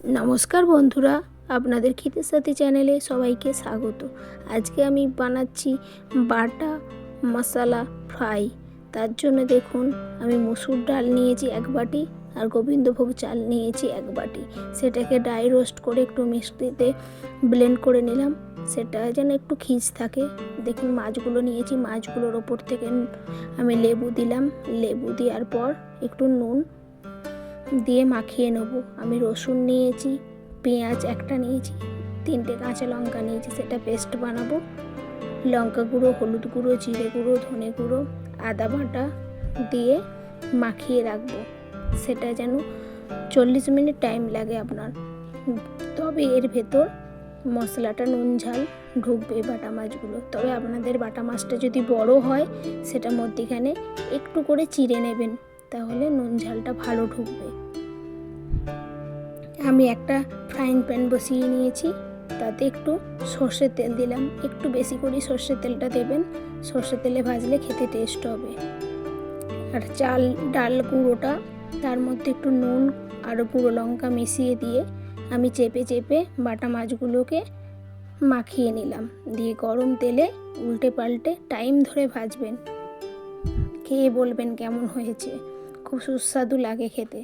নমস্কার বন্ধুরা, আপনাদের খিদের সাথী চ্যানেলে সবাইকে স্বাগত। আজকে আমি বানাচ্ছি বাটা মশলা ফ্রাই। তার জন্য দেখুন, আমি মসুর ডাল নিয়েছি 1 বাটি আর গোবিন্দভোগ চাল নিয়েছি 1 বাটি। সেটাকে ড্রাই রোস্ট করে একটু মিক্সিতে ব্লেন্ড করে নিলাম, সেটা যেন একটু খিস থাকে। দেখুন মাছগুলো নিয়েছি, মাছগুলোর ওপর থেকে আমি লেবু দিলাম, লেবু দেওয়ার পর একটু নুন দিয়ে মাখিয়ে নেব। আমি রসুন নিয়েছি, পেঁয়াজ একটা নিয়েছি, 3টে কাঁচা লঙ্কা নিয়েছি, সেটা পেস্ট বানাবো। লঙ্কা গুঁড়ো, হলুদ গুঁড়ো, জিরে গুঁড়ো, ধনে গুঁড়ো, আদা বাটা দিয়ে মাখিয়ে রাখবো। সেটা যেন 40 মিনিট টাইম লাগে আপনার, তবে এর ভেতর মশলাটা নুন ঝাল ঢুকবে বাটা মাছগুলো। তবে আপনাদের বাটা মাছটা যদি বড় হয়, সেটা মধ্যিখানে একটু করে চিড়ে নেবেন, তাহলে নুন ঝালটা ভালো ঢুকবে। আমি একটা ফ্রাইং প্যান বসিয়ে নিয়েছি, তাতে একটু সর্ষের তেল দিলাম। একটু বেশি করে সর্ষের তেলটা দেবেন, সর্ষের তেলে ভাজলে খেতে টেস্ট হবে। আর ডাল গুঁড়োটা, তার মধ্যে একটু নুন আর গুঁড়ো লঙ্কা মিশিয়ে দিয়ে আমি চেপে চেপে বাটা মাছগুলোকে মাখিয়ে নিলাম। দিয়ে গরম তেলে উল্টে পাল্টে টাইম ধরে ভাজবেন। খেয়ে বলবেন কেমন হয়েছে, খুব সুস্বাদু লাগে খেতে।